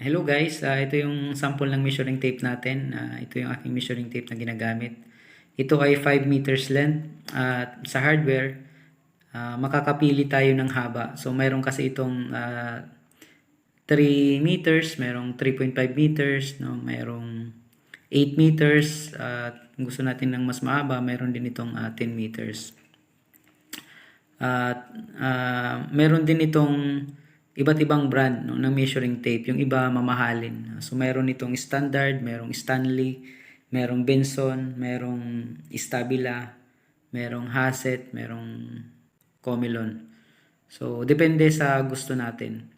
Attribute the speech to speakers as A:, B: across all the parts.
A: Hello guys, ito yung sample ng measuring tape natin. Ito yung aking measuring tape na ginagamit. Ito ay 5 meters length. At sa hardware, makakapili tayo ng haba. So mayroon kasi itong 3 meters, mayroong 3.5 meters, no? Mayroong 8 meters. At gusto natin ng mas mahaba, mayroon din itong 10 meters. At meron din itong iba't ibang brand, no, ng measuring tape. Yung iba mamahalin. So meron itong standard, merong Stanley, merong Benson, merong Stabila, merong Haset, merong Comilon. So depende sa gusto natin.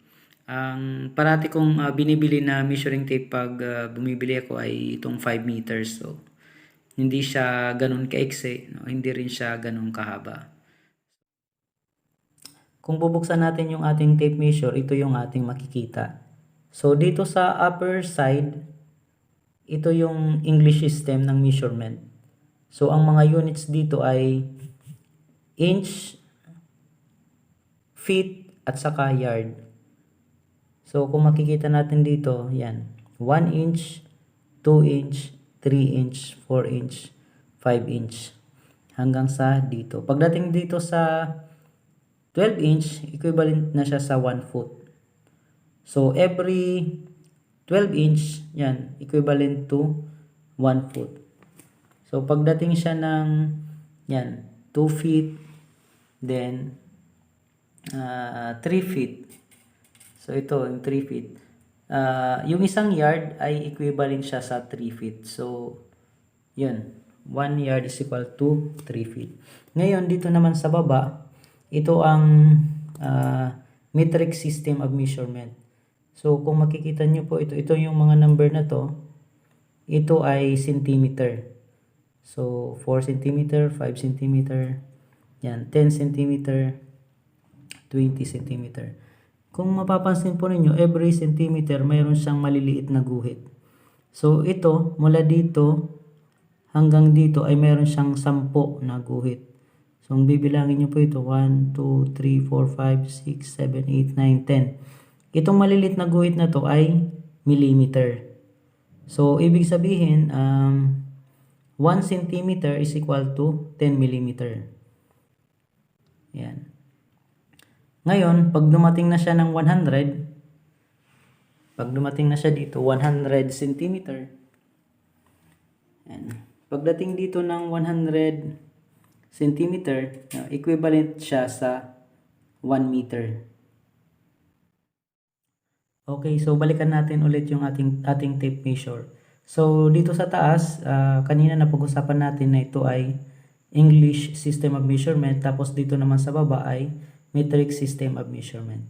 A: Ang parati kong binibili na measuring tape pag bumibili ako ay itong 5 meters. So hindi siya ganun kaiksi, no? Hindi rin siya ganun kahaba. Kung bubuksan natin yung ating tape measure, ito yung ating makikita. So dito sa upper side, ito yung English system ng measurement. So ang mga units dito ay inch, feet, at saka yard. So kung makikita natin dito, yan. 1 inch, 2 inch, 3 inch, 4 inch, 5 inch. Hanggang sa dito. Pagdating dito sa 12 inch, equivalent na siya sa 1 foot. So, every 12 inch, yan, equivalent to 1 foot. So, pagdating siya ng, yan, 2 feet, then 3 feet. So, ito, yung 3 feet. Yung isang yard ay equivalent siya sa 3 feet. So, yun, 1 yard is equal to 3 feet. Ngayon, dito naman sa baba, ito ang metric system of measurement. So, kung makikita nyo po, ito yung mga number na to. Ito ay centimeter. So, 4 centimeter, 5 centimeter, yan, 10 centimeter, 20 centimeter. Kung mapapansin po ninyo, every centimeter, mayroon siyang maliliit na guhit. So, ito, mula dito hanggang dito ay mayroon siyang 10 na guhit. So, kung bibilangin nyo po ito, 1, 2, 3, 4, 5, 6, 7, 8, 9, 10. Itong malilit na guhit na to ay millimeter. So, ibig sabihin, 1 centimeter is equal to 10 millimeter. Yan. Ngayon, pag dumating na siya ng 100, pag dumating na siya dito, 100 centimeter. Yan. Pagdating dito ng 100 centimeter, equivalent siya sa 1 meter. Okay, so balikan natin ulit yung ating tape measure. So dito sa taas, kanina na pag-usapan natin na ito ay English system of measurement, tapos dito naman sa baba ay metric system of measurement.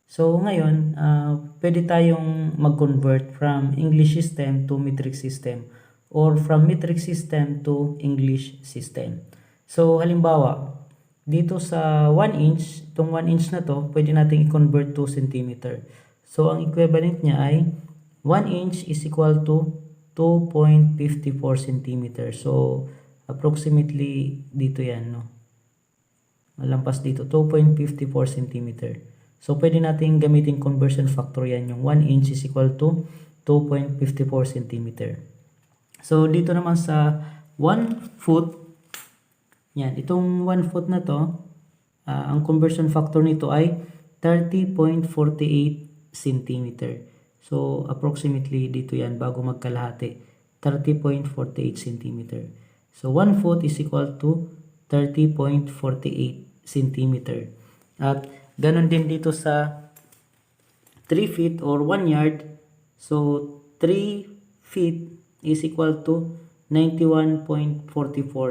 A: So ngayon, pwede tayong mag-convert from English system to metric system or from metric system to English system. So, halimbawa, dito sa 1 inch, itong 1 inch na to, pwede natin i-convert to centimeter. So, ang equivalent niya ay 1 inch is equal to 2.54 centimeter. So, approximately dito yan, no? Malampas dito, 2.54 centimeter. So, pwede natin gamitin conversion factor yan. Yung 1 inch is equal to 2.54 centimeter. So, dito naman sa 1 foot, yan, itong 1 foot na to, ang conversion factor nito ay 30.48 centimeter. So, approximately dito yan bago magkalahati, 30.48 centimeter. So, 1 foot is equal to 30.48 centimeter. At ganun din dito sa 3 feet or 1 yard. So, 3 feet is equal to 91.44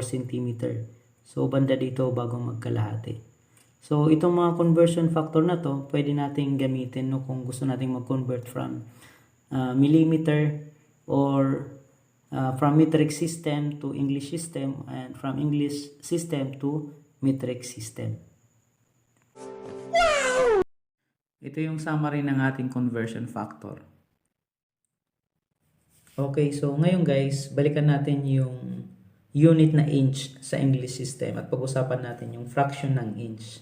A: centimeter. So, banda dito bago magkalahati. So, itong mga conversion factor na to, pwede nating gamitin, no, kung gusto nating mag-convert from millimeter or from metric system to English system and from English system to metric system. Ito yung summary ng ating conversion factor. Okay, so ngayon guys, balikan natin yung unit na inch sa English system at pag-usapan natin yung fraction ng inch.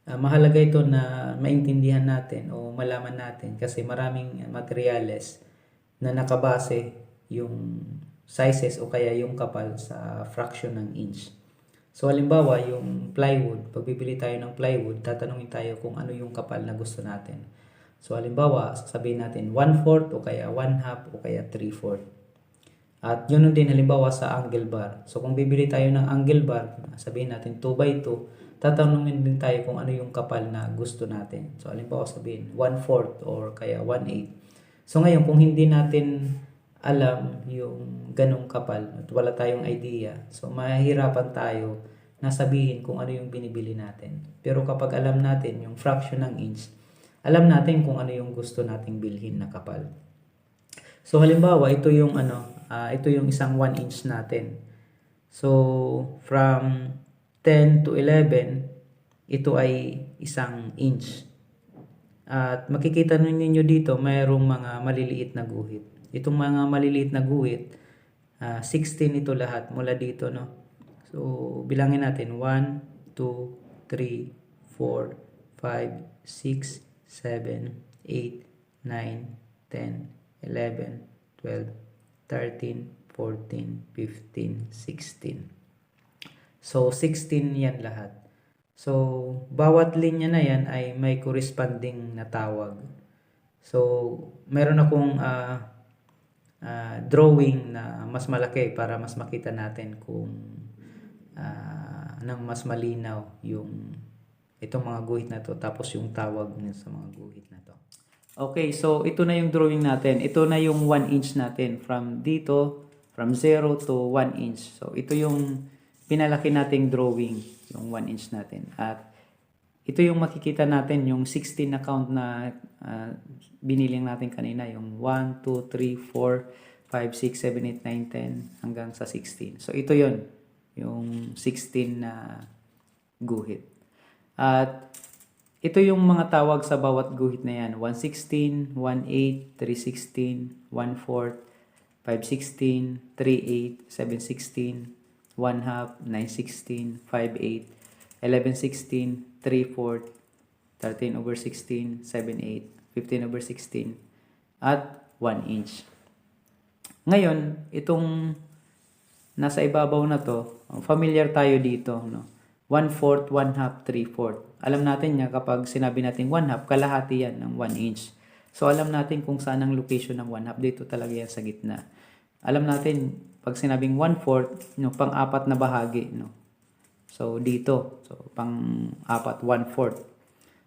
A: Mahalaga ito na maintindihan natin o malaman natin kasi maraming materyales na nakabase yung sizes o kaya yung kapal sa fraction ng inch. So halimbawa yung plywood, pag bibili tayo ng plywood, tatanungin tayo kung ano yung kapal na gusto natin. So halimbawa, sasabihin natin 1/4 o kaya 1/2 o kaya 3/4. At yun din halimbawa sa angle bar. So kung bibili tayo ng angle bar, sabihin natin 2x2, tatanungin din tayo kung ano yung kapal na gusto natin. So halimbawa sabihin 1/4 or kaya 1/8. So ngayon kung hindi natin alam yung ganong kapal at wala tayong idea, so mahihirapan tayo na sabihin kung ano yung binibili natin. Pero kapag alam natin yung fraction ng inch, alam natin kung ano yung gusto nating bilhin na kapal. So halimbawa, ito yung isang 1 inch natin. So from 10 to 11, ito ay isang inch. At makikita ninyo dito, mayroong mga maliliit na guhit. Itong mga maliliit na guhit, 16 ito lahat mula dito, no? So bilangin natin 1, 2, 3, 4, 5, 6, 7, 8, 9, 10, 11, 12, 13, 14, 15, 16. So, 16 yan lahat. So, bawat linya na yan ay may corresponding na tawag. So, meron akong drawing na mas malaki para mas makita natin kung nang mas malinaw yung itong mga guhit na to tapos yung tawag niya sa mga guhit na to. Okay, so ito na yung drawing natin. Ito na yung 1 inch natin from dito, from 0 to 1 inch. So ito yung pinalaki nating drawing, yung 1 inch natin. At ito yung makikita natin, yung 16 na count na biniling natin kanina, yung 1, 2, 3, 4, 5, 6, 7, 8, 9, 10 hanggang sa 16. So ito yon yung 16 na guhit. At ito yung mga tawag sa bawat guhit na yan. 116, 18, 316, 14, 516, 38, 716, 1/2, 916, 58, 1116, 3/4, 13/16, 7/8, 15/16, at 1 inch. Ngayon, itong nasa ibabaw na to, familiar tayo dito, no? 1/4, 1/2, 3/4. Alam natin niya kapag sinabi natin 1/2, kalahati yan ng 1 inch. So alam natin kung saan ang location ng 1/2. Dito talaga yan sa gitna. Alam natin pag sinabing 1/4, no, pang-apat na bahagi, no. So dito, so pang-apat 1/4.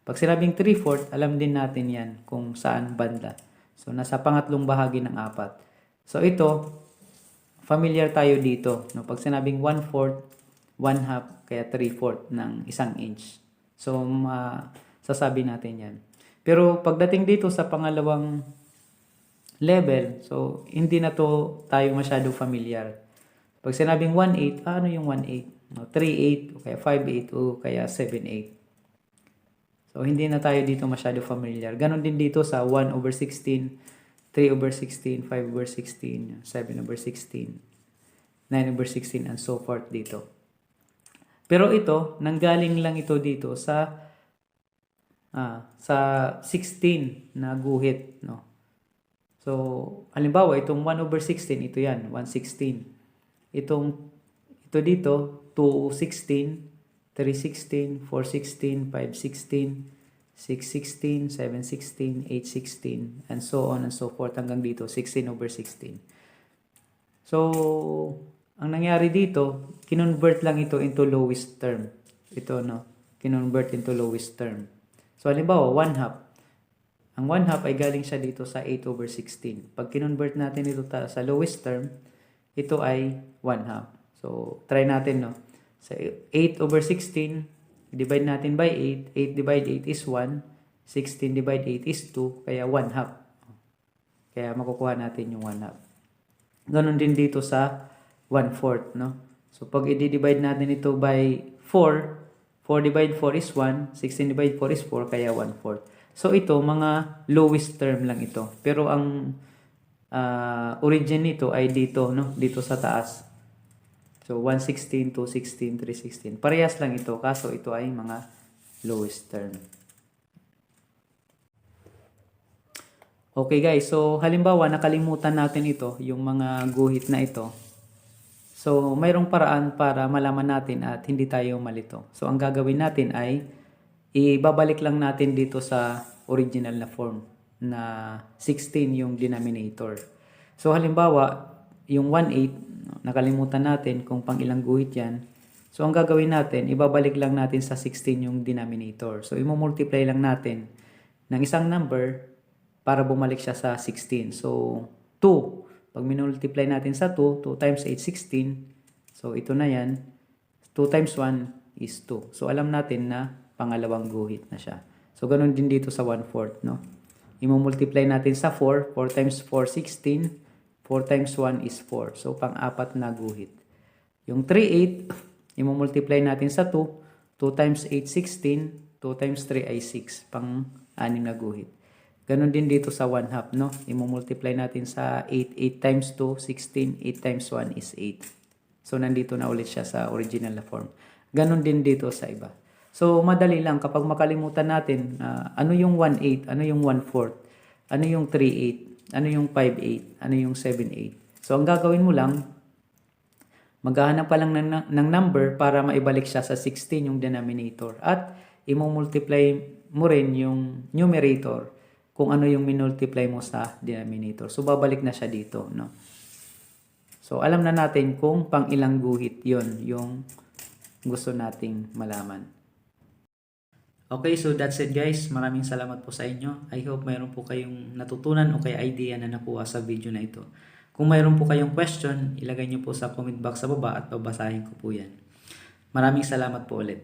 A: Pag sinabing 3/4, alam din natin yan kung saan banda. So nasa pangatlong bahagi ng apat. So ito, familiar tayo dito, no. Pag sinabing 1/4, 1/2, kaya 3/4 ng 1 inch. So, sasabi natin yan. Pero pagdating dito sa pangalawang level, so hindi na to tayo masyado familiar. Pag sinabing 1/8, ano yung 1/8? No, 3/8, o kaya 5/8, o kaya 7/8. So, hindi na tayo dito masyado familiar. Ganon din dito sa 1/16, 3/16, 5/16, 7/16, 9/16, and so forth dito. Pero ito, nanggaling lang ito dito sa 16 na guhit, no. So, halimbawa itong 1/16, ito yan, 1/16. Ito dito, 2/16, 3/16, 4/16, 5/16, 6/16, 7/16, 8/16, and so on and so forth hanggang dito, 16/16. So, ang nangyari dito, kinonvert lang ito into lowest term. Ito, no? Kinonvert into lowest term. So, halimbawa, 1/2. Ang 1/2 ay galing siya dito sa 8/16. Pag kinonvert natin ito sa lowest term, ito ay 1/2. So, try natin, no? Sa 8/16, divide natin by 8. 8 divide 8 is 1. 16 divide 8 is 2. Kaya 1/2. Kaya makukuha natin yung 1/2. Ganon din dito sa 1/4, no? So, pag i-divide natin ito by 4, 4 divide 4 is 1, 16 divide 4 is 4, kaya 1/4. So, ito, mga lowest term lang ito. Pero ang origin nito ay dito, no? Dito sa taas. So, 1/16, 2/16, 3/16. Parehas lang ito, kaso ito ay mga lowest term. Okay guys, so halimbawa nakalimutan natin ito, yung mga guhit na ito. So mayroong paraan para malaman natin at hindi tayo malito. So ang gagawin natin ay ibabalik lang natin dito sa original na form na 16 yung denominator. So halimbawa, yung 1/8, nakalimutan natin kung pang ilang guhit yan. So ang gagawin natin, ibabalik lang natin sa 16 yung denominator. So i-multiply lang natin ng isang number para bumalik siya sa 16. So 2. Pag minultiply natin sa 2, 2 times 8, 16. So ito na yan. 2 times 1 is 2. So alam natin na pangalawang guhit na siya. So ganun din dito sa 1/4, no? I-multiply natin sa 4. 4 times 4, 16. 4 times 1 is 4. So pang-apat na guhit. Yung 3/8, i-multiply natin sa 2. 2 times 8, 16. 2 times 3 ay 6. Pang-anim na guhit. Ganon din dito sa 1/2, no? I-multiply natin sa 8. 8 times 2, 16. 8 times 1 is 8. So, nandito na ulit siya sa original na form. Ganon din dito sa iba. So, madali lang. Kapag makalimutan natin, ano yung 1/8, ano yung 1/4, ano yung 3/8, ano yung 5/8, ano yung 7/8. So, ang gagawin mo lang, maghahanap pa lang ng number para maibalik siya sa 16 yung denominator. At, i-multiply mo rin yung numerator kung ano yung minultiply mo sa denominator. So, babalik na siya dito, no? So, alam na natin kung pang ilang guhit yon yung gusto nating malaman. Okay, so that's it guys. Maraming salamat po sa inyo. I hope mayroon po kayong natutunan o kaya idea na nakuha sa video na ito. Kung mayroon po kayong question, ilagay nyo po sa comment box sa baba at babasahin ko po yan. Maraming salamat po ulit.